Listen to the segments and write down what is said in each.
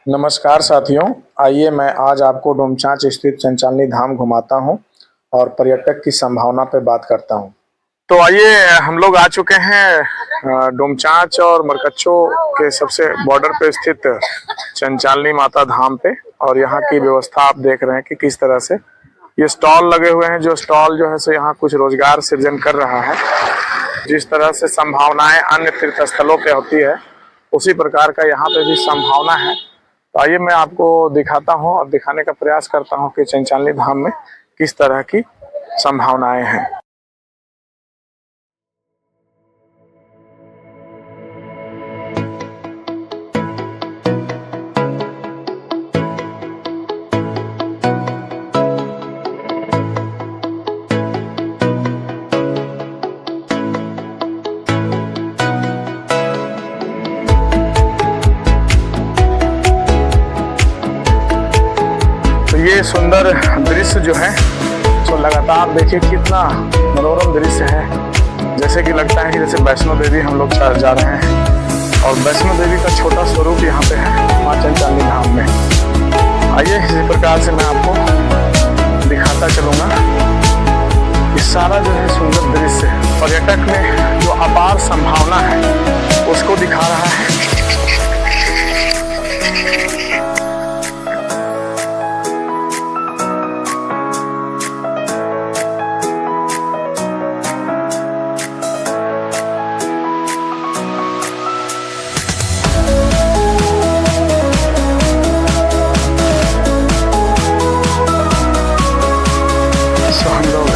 नमस्कार साथियों, आइए मैं आज आपको डोमचांच स्थित चंचालनी धाम घुमाता हूं और पर्यटक की संभावना पर बात करता हूं। तो आइए, हम लोग आ चुके हैं डोमचांच और मरकच्चो के सबसे बॉर्डर पे स्थित चंचालनी माता धाम पे। और यहाँ की व्यवस्था आप देख रहे हैं कि किस तरह से ये स्टॉल लगे हुए हैं। जो स्टॉल जो है सो यहाँ कुछ रोजगार सृजन कर रहा है। जिस तरह से संभावनाएं अन्य तीर्थ स्थलों पे होती है, उसी प्रकार का यहाँ पे भी संभावना है। तो आइए मैं आपको दिखाता हूँ और दिखाने का प्रयास करता हूँ कि चंचालनी धाम में किस तरह की संभावनाएं हैं। ये सुंदर दृश्य जो है तो लगातार देखिए कितना मनोरम दृश्य है। जैसे कि लगता है कि जैसे वैष्णो देवी हम लोग जा रहे हैं और वैष्णो देवी का छोटा स्वरूप यहाँ पे है मां चंचालनी धाम में। आइए इसी प्रकार से मैं आपको दिखाता चलूंगा। ये सारा जो है सुंदर दृश्य पर्यटक में जो अपार संभावना है उसको दिखा रहा है। हम लोग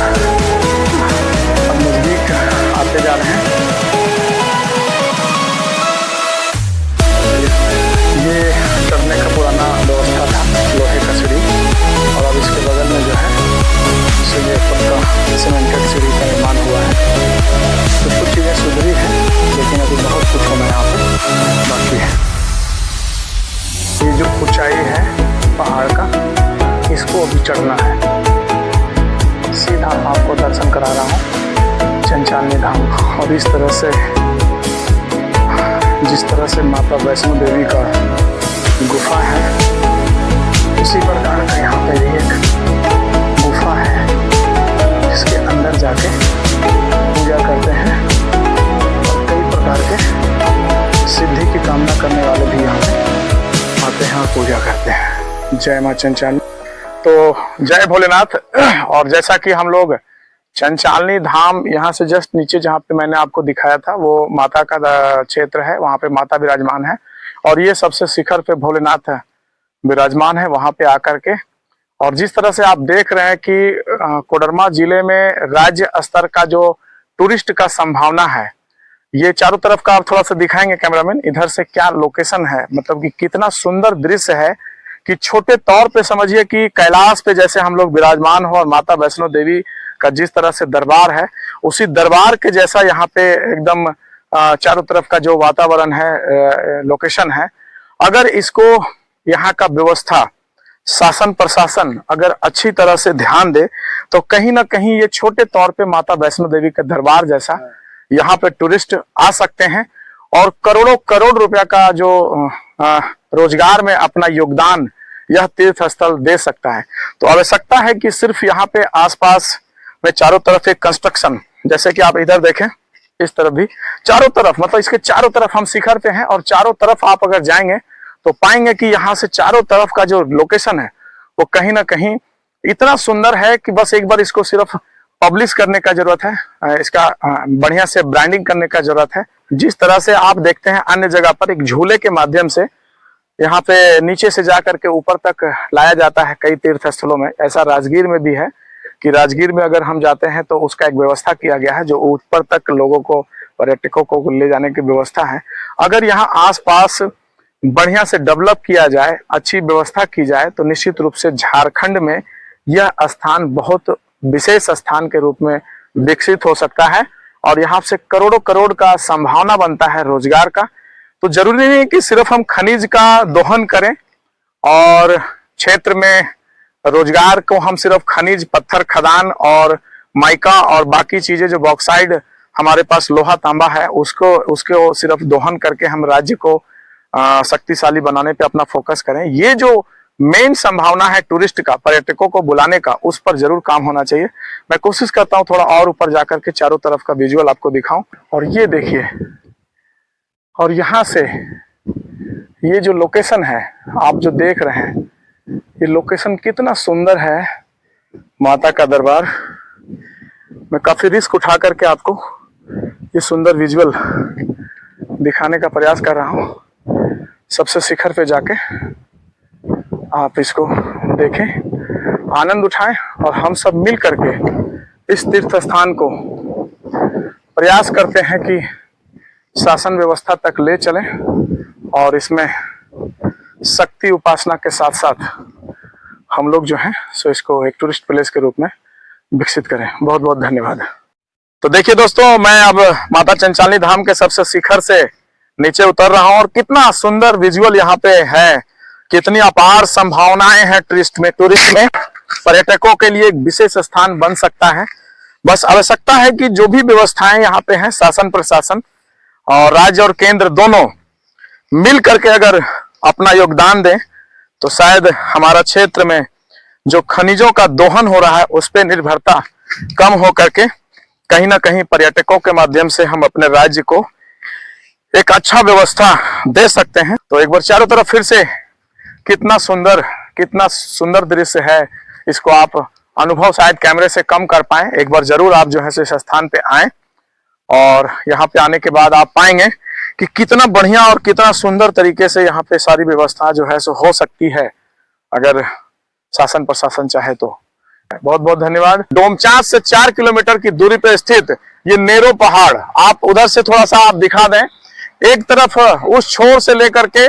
अब नजदीक आते जा रहे हैं। ये चढ़ने का पुराना व्यवस्था था, लोहे का सीढ़ी, और अब इसके बगल में जो है ये पक्का सीमेंटेड सीढ़ी का निर्माण हुआ है। कुछ चीज़ें सुधरी हैं, लेकिन अभी बहुत कुछ होना यहाँ पर बाकी है। ये जो ऊंचाई है पहाड़ का, इसको अभी चढ़ना है। सीधा आपको दर्शन करा रहा हूँ चंचालनी धाम का। और इस तरह से जिस तरह से माता वैष्णो देवी का गुफा है, उसी प्रकार का यहाँ पे भी एक गुफा है जिसके अंदर जाके पूजा करते हैं। और कई प्रकार के सिद्धि की कामना करने वाले भी यहाँ पे आते हैं और पूजा करते हैं। जय माँ चंचालनी। तो जय भोलेनाथ। और जैसा कि हम लोग चंचालनी धाम यहाँ से जस्ट नीचे जहाँ पे मैंने आपको दिखाया था, वो माता का क्षेत्र है, वहाँ पे माता विराजमान है। और ये सबसे शिखर पे भोलेनाथ विराजमान है वहाँ पे आकर के। और जिस तरह से आप देख रहे हैं कि कोडरमा जिले में राज्य स्तर का जो टूरिस्ट का संभावना है, ये चारों तरफ का आप थोड़ा सा दिखाएंगे कैमरामैन, इधर से क्या लोकेशन है, मतलब कि कितना सुंदर दृश्य है। कि छोटे तौर पे समझिए कि कैलाश पे जैसे हम लोग विराजमान हो और माता वैष्णो देवी का जिस तरह से दरबार है, उसी दरबार के जैसा यहाँ पे एकदम चारों तरफ का जो वातावरण है, लोकेशन है। अगर इसको यहाँ का व्यवस्था, शासन प्रशासन अगर अच्छी तरह से ध्यान दे तो कहीं ना कहीं ये छोटे तौर पे माता वैष्णो देवी के दरबार जैसा यहाँ पे टूरिस्ट आ सकते हैं और करोड़ों करोड़ रुपया का जो रोजगार में अपना योगदान यह तीर्थ स्थल दे सकता है। तो आवश्यकता है कि सिर्फ यहाँ पे आसपास में चारों तरफ एक कंस्ट्रक्शन, जैसे कि आप इधर देखें, इस तरफ भी चारों तरफ, मतलब इसके चारों तरफ हम शिखर पे हैं और चारों तरफ आप अगर जाएंगे तो पाएंगे कि यहाँ से चारों तरफ का जो लोकेशन है वो कहीं ना कहीं इतना सुंदर है कि बस एक बार इसको सिर्फ पब्लिश करने का जरूरत है, इसका बढ़िया से ब्रांडिंग करने का जरूरत है। जिस तरह से आप देखते हैं अन्य जगह पर एक झूले के माध्यम से यहाँ पे नीचे से जाकर के ऊपर तक लाया जाता है कई तीर्थ स्थलों में, ऐसा राजगीर में भी है कि राजगीर में अगर हम जाते हैं तो उसका एक व्यवस्था किया गया है जो ऊपर तक लोगों को, पर्यटकों को ले जाने की व्यवस्था है। अगर यहाँ आसपास बढ़िया से डेवलप किया जाए, अच्छी व्यवस्था की जाए, तो निश्चित रूप से झारखंड में यह स्थान बहुत विशेष स्थान के रूप में विकसित हो सकता है और यहाँ से करोड़ों करोड़ का संभावना बनता है रोजगार का। तो जरूरी नहीं है कि सिर्फ हम खनिज का दोहन करें और क्षेत्र में रोजगार को हम सिर्फ खनिज, पत्थर खदान और माइका और बाकी चीजें जो बॉक्साइड हमारे पास लोहा तांबा है उसको सिर्फ दोहन करके हम राज्य को शक्तिशाली बनाने पे अपना फोकस करें। ये जो मेन संभावना है टूरिस्ट का, पर्यटकों को बुलाने का, उस पर जरूर काम होना चाहिए। मैं कोशिश करता हूँ थोड़ा और ऊपर जाकर के चारों तरफ का विजुअल आपको दिखाऊं। और ये देखिए, और यहाँ से ये जो लोकेशन है आप जो देख रहे हैं, ये लोकेशन कितना सुंदर है। माता का दरबार। मैं काफी रिस्क उठा करके आपको ये सुंदर विजुअल दिखाने का प्रयास कर रहा हूँ। सबसे शिखर पे जाके आप इसको देखें, आनंद उठाएं और हम सब मिल करके इस तीर्थ स्थान को प्रयास करते हैं कि शासन व्यवस्था तक ले चलें और इसमें शक्ति उपासना के साथ साथ हम लोग जो हैं सो इसको एक टूरिस्ट प्लेस के रूप में विकसित करें। बहुत बहुत धन्यवाद। तो देखिए दोस्तों, मैं अब माता चंचालिनी धाम के सबसे शिखर से नीचे उतर रहा हूं और कितना सुंदर विजुअल यहाँ पे है, कितनी अपार संभावनाएं हैं टूरिस्ट में। पर्यटकों के लिए एक विशेष स्थान बन सकता है। बस आवश्यकता है कि जो भी व्यवस्थाएं यहाँ पे हैं, शासन प्रशासन और राज्य और केंद्र दोनों मिल करके अगर अपना योगदान दें तो शायद हमारा क्षेत्र में जो खनिजों का दोहन हो रहा है उस पर निर्भरता कम हो करके कहीं ना कहीं पर्यटकों के माध्यम से हम अपने राज्य को एक अच्छा व्यवस्था दे सकते हैं। तो एक बार चारों तरफ फिर से कितना सुंदर दृश्य है, इसको आप अनुभव शायद कैमरे से कम कर पाए। एक बार जरूर आप जो है इस स्थान पे आए और यहाँ पे आने के बाद आप पाएंगे कि कितना बढ़िया और कितना सुंदर तरीके से यहाँ पे सारी व्यवस्था जो है सो हो सकती है अगर शासन प्रशासन चाहे तो। बहुत बहुत धन्यवाद। डोमचांच से 4 किलोमीटर की दूरी पे स्थित ये नेरो पहाड़, आप उधर से थोड़ा सा आप दिखा दें। एक तरफ उस छोर से लेकर के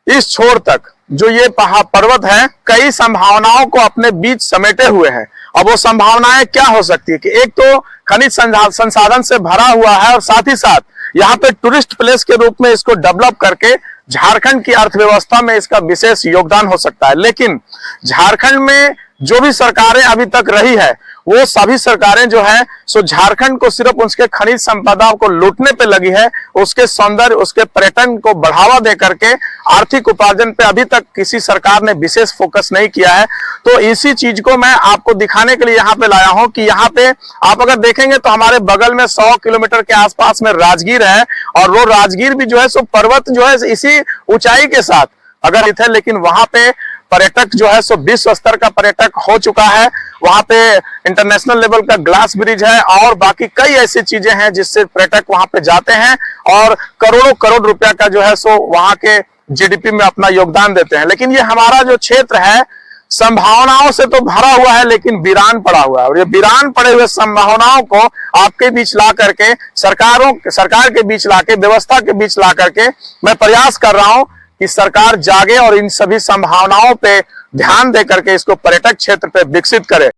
इस छोर तक जो ये पहाड़ पर्वत है, कई संभावनाओं को अपने बीच समेटे हुए हैं। अब वो संभावनाएं क्या हो सकती है कि एक तो खनिज संसाधन से भरा हुआ है और साथ ही साथ यहाँ पे टूरिस्ट प्लेस के रूप में इसको डेवलप करके झारखंड की अर्थव्यवस्था में इसका विशेष योगदान हो सकता है। लेकिन झारखंड में जो भी सरकारें अभी तक रही है वो सभी सरकारें जो है सो झारखंड को सिर्फ उसके खनिज संपदा को लूटने पे लगी है। उसके सौंदर्य, उसके पर्यटन को बढ़ावा दे करके आर्थिक उपार्जन पे अभी तक किसी सरकार ने विशेष फोकस नहीं किया है। तो इसी चीज को मैं आपको दिखाने के लिए यहाँ पे लाया हूँ कि यहाँ पे आप अगर देखेंगे तो हमारे बगल में 100 किलोमीटर के आसपास में राजगीर है और वो राजगीर भी जो है सो पर्वत जो है इसी ऊंचाई के साथ अगर थे, लेकिन वहां पे पर्यटक जो है सो विश्व स्तर का पर्यटक हो चुका है। वहां पे इंटरनेशनल लेवल का ग्लास ब्रिज है और बाकी कई ऐसी चीजें हैं जिससे पर्यटक वहां पे जाते हैं और करोड़ों करोड़ रुपया का जो है सो वहां के जीडीपी में अपना योगदान देते हैं। लेकिन ये हमारा जो क्षेत्र है संभावनाओं से तो भरा हुआ है लेकिन वीरान पड़ा हुआ है और ये वीरान पड़े हुए संभावनाओं को आपके बीच ला करके सरकार के बीच लाके, व्यवस्था के बीच ला करके मैं प्रयास कर रहा हूं कि सरकार जागे और इन सभी संभावनाओं पे ध्यान दे करके इसको पर्यटक क्षेत्र पे विकसित करे।